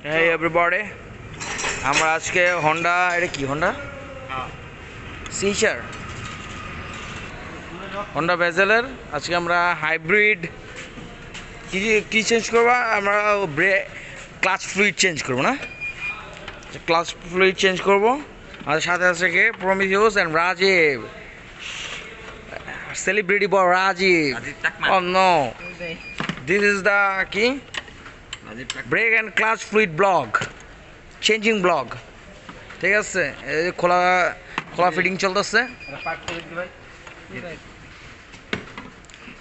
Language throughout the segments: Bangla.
Hey everybody, আমরা আজকে হন্ডা এটা কি হন্ডা সিচার হন্ডা ভেজেলের আজকে আমরা হাইব্রিড কি চেঞ্জ করবো আমরা ক্লাচ ফ্লুইড চেঞ্জ করবো না ক্লাচ ফ্লুইড চেঞ্জ করবো আমাদের সাথে আছে কে Prometheus and Rajiv celebrity boy Rajiv. Oh no, this is the কি brake and clutch fluid blog changing blog ঠিক আছে এই খোলা খোলা ফিটিং চলতেছে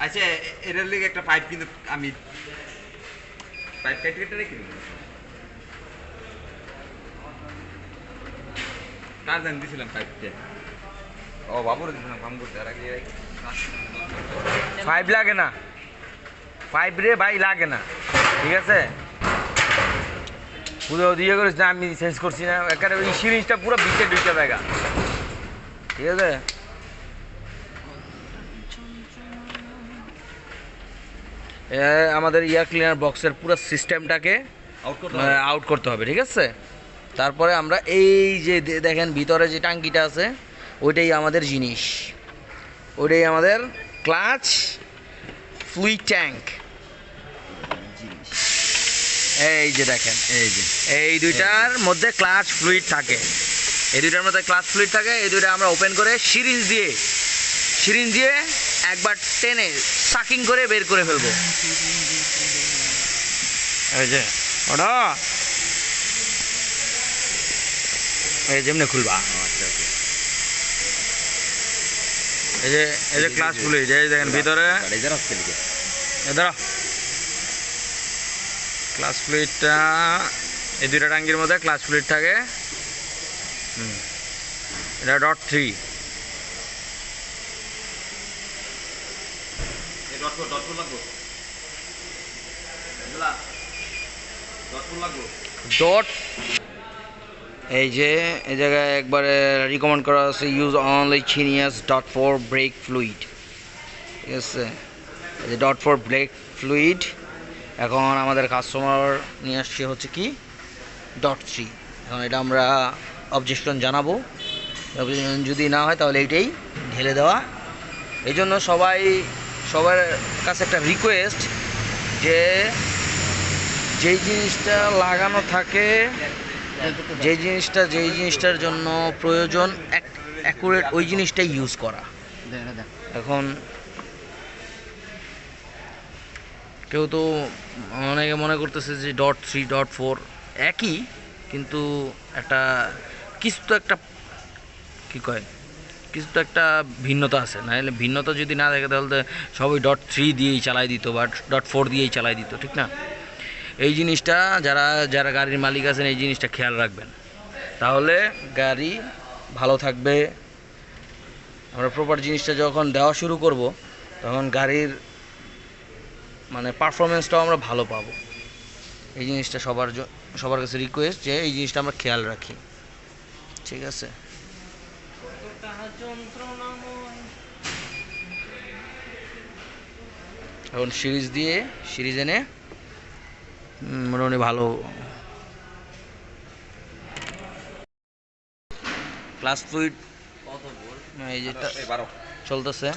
আচ্ছা এটার লিগে একটা পাইপ কিন্তু আমি পাইপ কেটে কেটে রেখে দিই কার জান দিছিলাম পাইপটা ও বাবুর দিছিলাম কাম করতে আর আগে পাইপ লাগে না পাইপ রে ভাই লাগে না ঠিক আছে পুরো দিয়ে করিস না আমি চেঞ্জ করছি না এখানে ওই সিরিজটা পুরো বিচে ঢুকে জায়গা ঠিক আছে আমাদের এয়ার ক্লিনার বক্সের পুরো সিস্টেমটাকে আউট করতে হবে ঠিক আছে তারপরে আমরা এই যে দেখেন ভিতরে যে টাঙ্কিটা আছে ওইটাই আমাদের জিনিস ওইটাই আমাদের ক্লাচ ফ্লুইড ট্যাঙ্ক এই যে দেখেন এই দুইটার মধ্যে ক্লাচ ফ্লুইড থাকে এই দুইটার মধ্যে ক্লাচ ফ্লুইড থাকে এই দুইটা আমরা ওপেন করে সিরিঞ্জ দিয়ে একবার টেনে সাকিং করে বের করে ফেলবো এই যে ওটা এই যেমনি খুলবা এই যে ক্লাচ ফ্লুইড এই দেখেন ভিতরে এদারা ক্লাচ ফ্লুইডটা এই দুইটা টাঙ্কির মধ্যে ক্লাচ ফ্লুইড থাকে এটা .3 ডট এই যে এই জায়গায় একবারে রিকমেন্ড করা আছে ইউজ অনলি চিনিয়াস .4 ব্রেক ফ্লুইড ঠিক আছে এই যে .4 ব্রেক ফ্লুইড এখন আমাদের কাস্টমার নিয়ে আসছে হচ্ছে কি .3 এখন এটা আমরা অবজেকশন জানাবো যদি না হয় তাহলে এইটাই ঢেলে দেওয়া এই জন্য সবার কাছে একটা রিকোয়েস্ট যে যেই জিনিসটা লাগানো থাকে যেই জিনিসটার জন্য প্রয়োজন অ্যাকুরেট ওই জিনিসটাই ইউজ করা এখন কেউ তো অনেকে মনে করতেছে যে .3 .4 একই কিন্তু একটা কিছু তো একটা ভিন্নতা আছে না হলে ভিন্নতা যদি না থাকে তাহলে সবাই .3 দিয়েই চালাই দিত বা .4 দিয়েই চালাই দিত ঠিক না এই জিনিসটা যারা গাড়ির মালিক আছেন এই জিনিসটা খেয়াল রাখবেন তাহলে গাড়ি ভালো থাকবে আমরা প্রপার জিনিসটা যখন দেওয়া শুরু করব তখন গাড়ির মানে পারফরমেন্সটাও আমরা ভালো পাবো এই জিনিসটা সবার কাছে রিকোয়েস্ট যে এই জিনিসটা আমরা খেয়াল রাখি ঠিক আছে এখন সিরিজ এনে মোটামুটি ভালো ক্লাচ ফ্লুইড এই যেটা চলতেছে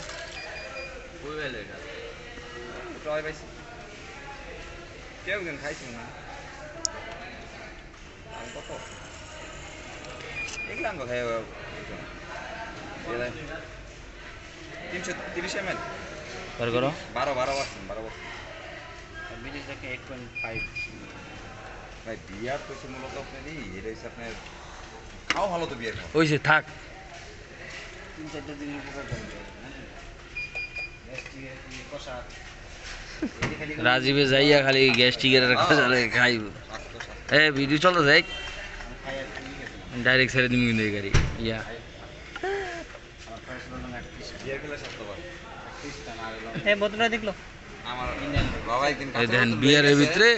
খাও ভালো তো বিয়ার ওই যে থাক রাজীবে যাইয়া খালি গ্যাস্ট্রিকের খাইব ভিডিও চলতে যাই ডাইরেক্ট ছেড়ে দিবি কিন্তু এই গাড়ি ইয়া দেখলো বিয়ারের ভিতরে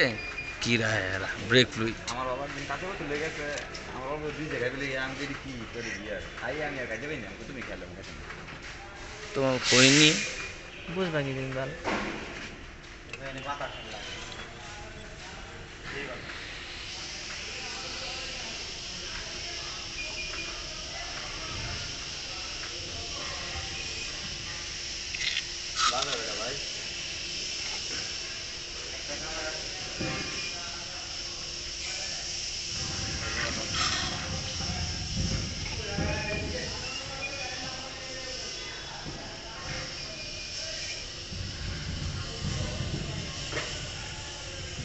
কি রায় ব্রেক ফ্লুইড আমার বাবার দিন কাছে বছর লেগে গেছে আমার বাবা দুই জায়গায় বলে আমি যদি কি করি বিয়ার খাই আমি আর কাজে না তুমি খেলে তোমার কইনি বুঝবা কি দিন ভালো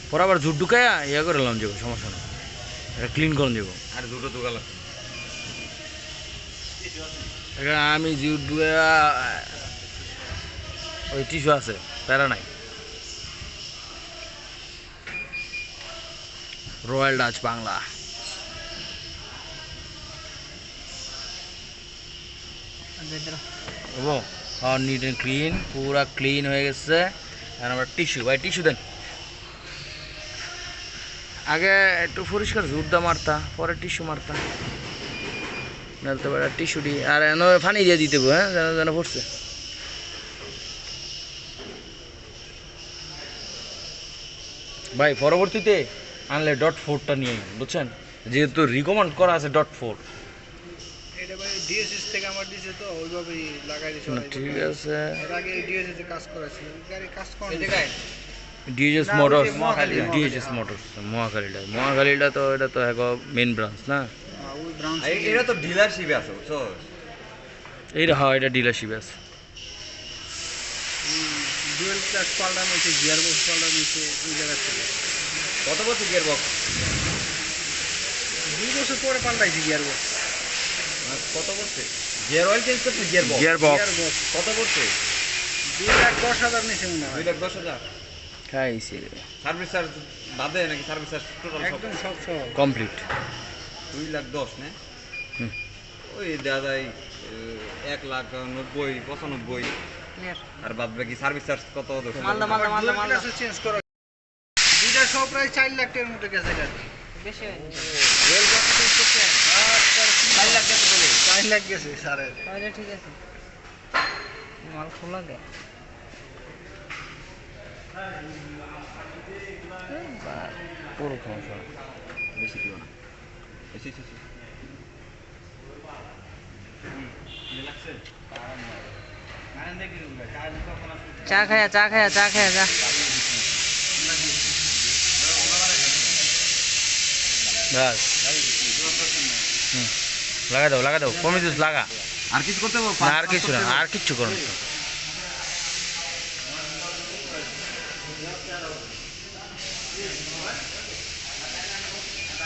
পরে আবার জুট ঢুকায়া ইয়া করে লাম যাবো, সমস্যা নেই, এটা ক্লিন করে যাবো। আর দুটো দোকান আছে এখানে আমি জুট ঢুকায়া ওই টিস্যু আছে, প্যারা নাই। Royal Dutch Bangla. Neat and clean, পুরা ক্লিন হয়ে গেছে। আর আমরা টিস্যু, ভাই টিস্যু দেন। আগে একটু পরিষ্কার জুটদা মারতা, পরে টিস্যু মারতা, নাহলে তো টিস্যু দি আর এনে পানি দিয়ে দিতে হবে, হ্যাঁ যেন যেন পড়ছে। ভাই পরবর্তীতে আনলে .4টা নিয়ে বুঝছেন, যেহেতু রিকমেন্ড করা আছে .4। এটা ভাই ডিএসএস থেকে আমার দিছে তো ওইভাবেই লাগাই দিছে। ঠিক আছে, এর আগে ডিএসএস এ কাজ করেছিল, গাড়ি কাজ করে এই জায়গায় ডিএস না, মোটরস, ওই যে মহাখালী, ডিএস মোটরস মহাখালীটা তো এটা তো এক মেন ব্রাঞ্চ না, ওই ব্রাঞ্চ। এটা তো ডিলারশিপে আছে বুঝছো। এইটা হয়, এটা ডিলারশিপ আছে। ডুয়েল ক্লাচ পাল্টানো হয়েছে, গিয়ার বক্স পাল্টানো হয়েছে ওই জায়গা থেকে। কত বছর গিয়ার বক্স? 2 বছর পরে পাল্টাইছি গিয়ার বক্স। কত বছর গিয়ার অয়েল চেঞ্জ করতে? Gear box gear box gear box কত বছর? 2,10,000 নিচে মনে হয়। 2,10,000 খাইছে সার্ভিস চার্জ বাদে নাকি সার্ভিস চার্জ টোটাল সব? একদম সব সব কমপ্লিট। 2,10,000 না? হুম। ওই দেওয়া যায় 1,90,95 আর বাদ বাকি সার্ভিস চার্জ কত? মালদা মালদা মালদা মালদা চেঞ্জ করা দুইটা সব প্রায় 4 লাখ টাকার মধ্যে গেছে গাড়ি। বেশি হয়নি। রেল বক্স চেঞ্জ করতে 4 লাখ টাকা চলে। 4 লাখ গেছে স্যারের। তাহলে ঠিক আছে, মাল খোলা দে। পুরো সমস্যা। বেশি দিও না, বেশি বেশি চা খায়া চা খায়া চা খায়া যা। বাস লাগা দাও কমে দিস লাগা। আর কিছু করতে হবে? না আর কিছু না, আর কিচ্ছু করো না।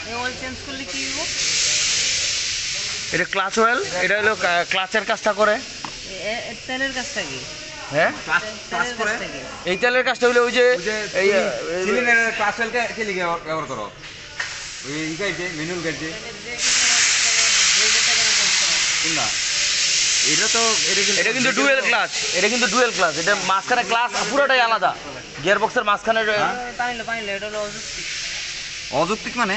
এই অয়েল চেঞ্জ করলে কি হইব? এটা ক্লাচ অয়েল, এটা হলো ক্লাচের কাজটা করে। তেলের কাজটা কি? হ্যাঁ ক্লাস করে এই তেলের কাজটা হলো ওই যে এই সিলিন্ডারের ক্লাস অয়েলকে কে লিগে ব্যবহার করো? ওই গাইছে ম্যানুয়াল গাইছে কোনটা? এটা তো এটা কিন্তু ডুয়েল ক্লাচ, এটা কিন্তু ডুয়েল ক্লাচ। এটা মাঝখানে ক্লাচ পুরোটাই আলাদা, গিয়ার বক্সের মাঝখানে। পাইলে এটা হলো অযৌক্তিক। অযৌক্তিক মানে?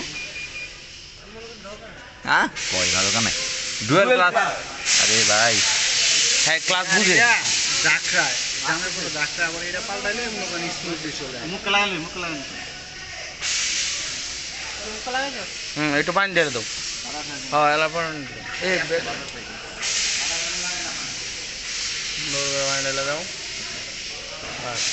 হ্যাঁ পয়সা দোকানে ডুয়েল ক্লাস। আরে ভাই হ্যাঁ ক্লাচ বুঝে ডাকরায় জানার পরে ডাকরা আবার এটা পাল্টাইলে মনে করেন স্মুথলি চলে যায়। মুখ লাগালে খোলা গেছে? একটু পানি দিয়ে দাও। হ্যাঁ এলা পর এই পানি ঢেলে দাও। বাস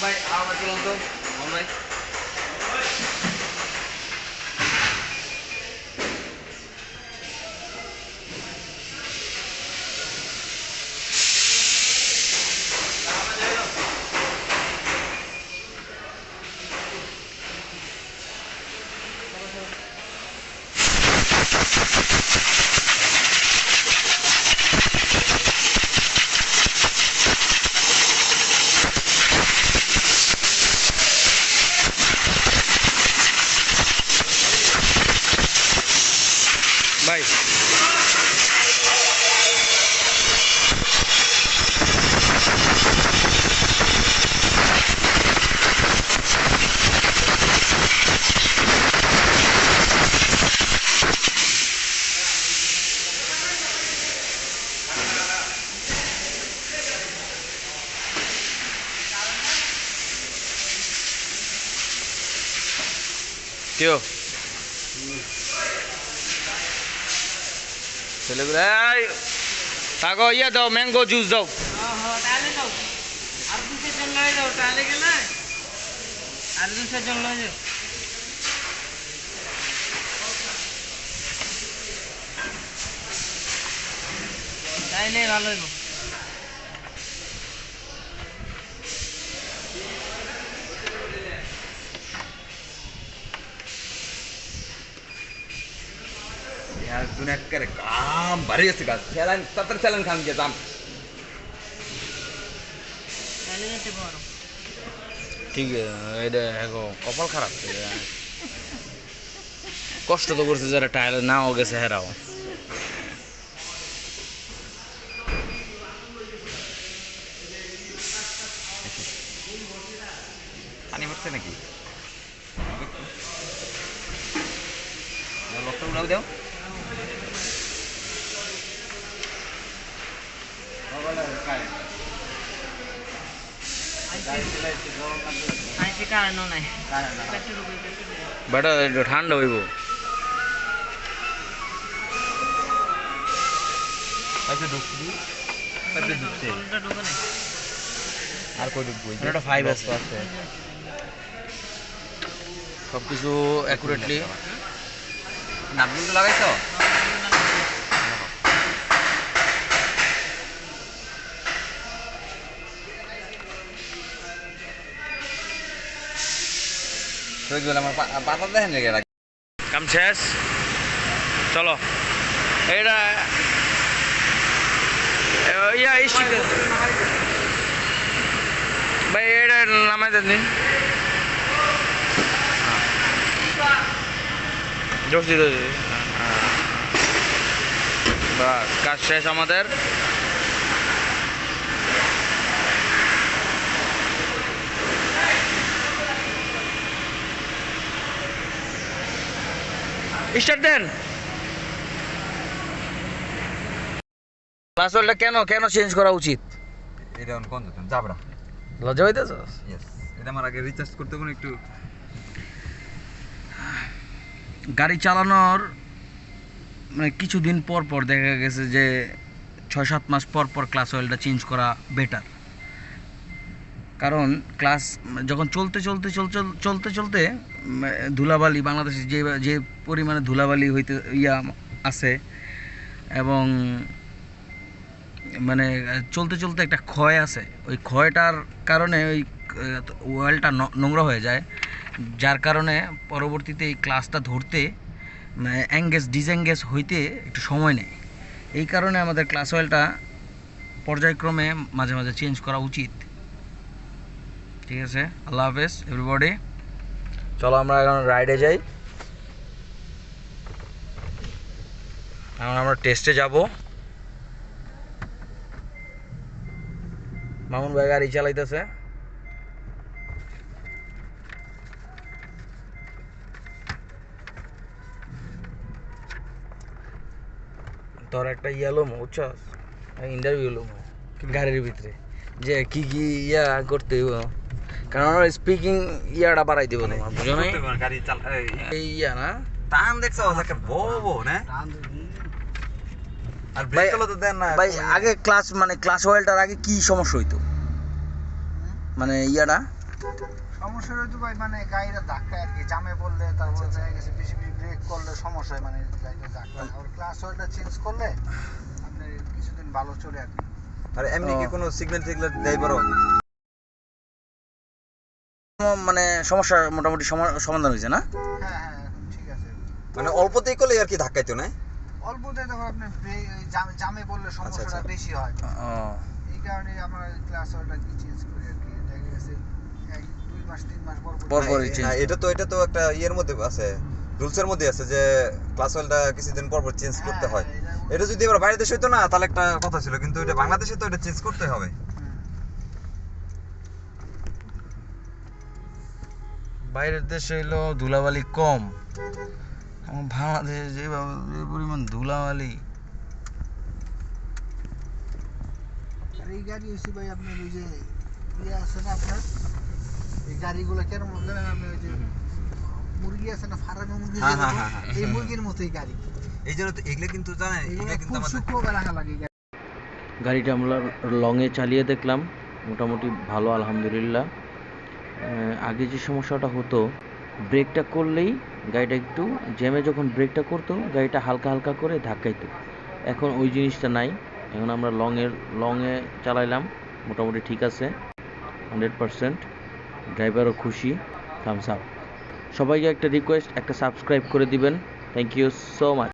ভাই আমার চলুন তো ভাই। ভাই কেউ ছেলেগুলো তাকে ইয়ে দাও, ম্যাঙ্গো জুস দাও। তাহলে যাও আর 2 জন লয়ে যাও, তাহলে গেলে আর 2 জন লয়ে যাও। তাইলে ভালো হইব। यार तूने कर काम भारी আছে গাছ চ্যালেঞ্জ তাড়াতাড়ি চ্যালেঞ্জ খান গিয়ে দাম তাইলে যেতে পারো। ঠিক এটা এখন কপাল খারাপ কষ্ট তো করছে যারা টায়ার নাও গেছে হেরাও পানি পড়ছে নাকি লকটা উড়াও দাও আইসি কারেন্টও নাই। পেট্রোল ঢুকে, পেট্রোল ঢুকে। বেটা একটু ঠান্ডা হইব পাইতে ঢুকছি পাইতে ঢুকছে পেট্রোলটা ঢুকে নাই। আর কই ঢুকবো এটা 5 আছে সব কিছু অ্যাকুরেটলি নাটগুলো লাগাইছো শহীদুল আমার পাতা দেখেন জায়গায় কাম শেষ চলো এটা ইয়া স্টিক ভাই এটা নামাই দেন দিন জোরছি তো বাস কাজ শেষ আমাদের স্টার্ট দেন পাসওয়ার্ডটা কেন কেন চেঞ্জ করা উচিত এটা কোন দিতেন যাবড়া লজ্জা হইতেছ ইয়েস এটা আমার আগে রিচার্জ করতে কোন একটু গাড়ি চালানোর মানে কিছুদিন পর পর দেখা গেছে যে 6-7 মাস পর পর ক্লাস অয়েলটা চেঞ্জ করা বেটার কারণ ক্লাস যখন চলতে চলতে চলতে চলতে চলতে ধুলাবালি বাংলাদেশে যে যে পরিমাণে ধুলাবালি হইতে আছে এবং মানে চলতে চলতে একটা ক্ষয় আছে ওই ক্ষয়টার কারণে ওই অয়েলটা নোংরা হয়ে যায় যার কারণে পরবর্তীতে এই ক্লাসটা ধরতে এঙ্গেজ ডিসএঙ্গেজ হইতে একটু সময় নেয় এই কারণে আমাদের ক্লাস অয়েলটা পর্যায়ক্রমে মাঝে মাঝে চেঞ্জ করা উচিত ঠিক আছে আল্লাহ হাফেজ এভরিবডি চলো আমরা এখন রাইডে যাই এখন আমরা টেস্টে যাব মামুন ভাই গাড়ি চালাইতেছে তোর একটা ইয়ালো বুঝছস ইন্টারভিউ লো গাড়ির ভিতরে যে কি কি ইয়া করতে হইব কারণ আমরা স্পিকিং ইয়াটা বাড়াই দিব তোমার বুঝো নাই গাড়ি চালা এই ইয়া না টান দেখছো ওকে বো না আর ব্রেক গুলো তো দেন না ভাই আগে ক্লাস মানে ক্লাস অয়েলটার আগে কি সমস্যা হইতো মানে ইয়াটা সমস্যা হয়তো ভাই মানে গাড়িটা ধাক্কা আর কি জামে পড়লে তারপর দেখা গেছে বেশি বেশি ব্রেক করলে সমস্যা হয় মানে গাড়িটা ধাক্কা আর ক্লাস অয়েলটা চেঞ্জ করলে আপনি কিছুদিন ভালো চলে আর কি আর এমনি কি কোনো সিগন্যাল টিগন্যাল দেই বড় মানে সমস্যা মোটামুটি সমাধান হয়েছে না হ্যাঁ হ্যাঁ এখন ঠিক আছে মানে অল্পতেই করলে আর কি ধাক্কাইতো না অল্পতে তখন আপনি জামে পড়লে সমস্যাটা বেশি হয় ও এই কারণে আমরা ক্লাস অয়েলটা কি চেঞ্জ করি আর কি দেখা গেছে 2 মাস 3 মাস পর পর পরই চেঞ্জ না এটা তো একটা ইয়ের মধ্যে আছে রুলসের মধ্যে আছে যে ক্লাস অয়েলটা কিছুদিন পর পর চেঞ্জ করতে হয় এটা যদি এবার বাইরে দেশে হইতো না তাহলে একটা কথা ছিল কিন্তু এটা বাংলাদেশে তো এটা চেঞ্জ করতে হবে বাইরের দেশে হইলো ধুলাবালি কম আমার বাংলাদেশে যেভাবে যে পরিমাণ ধুলাবালি আর এই গাড়ি হচ্ছে ভাই আপনার ওই যে ইয়ে আছে না আপনার এই গাড়িগুলো কেন মনে করেন আপনি ওই যে মুরগি আছে না ফার্মে মুরগি হ্যাঁ, হ্যাঁ, হ্যাঁ, হ্যাঁ, এই মুরগির মতোই গাড়ি এই জন্য তো এগুলো কিন্তু জানেন এগুলো এগুলো কিন্তু খুব আমাদের সূক্ষ্ম রাখা লাগে গাড়িটা আমরা লংয়ে চালিয়ে দেখলাম মোটামুটি ভালো আলহামদুলিল্লাহ আগে যে সমস্যাটা হতো ব্রেকটা করলেই গাড়িটা একটু জ্যামে যখন ব্রেকটা করতো গাড়িটা হালকা হালকা করে ধাক্কাইতো এখন ওই জিনিসটা নাই এখন আমরা লংয়ে চালাইলাম, মোটামুটি ঠিক আছে 100%। ড্রাইভারও খুশি, থামস আপ। সবাইকে একটা রিকোয়েস্ট, একটা সাবস্ক্রাইব করে দিবেন। Thank you so much.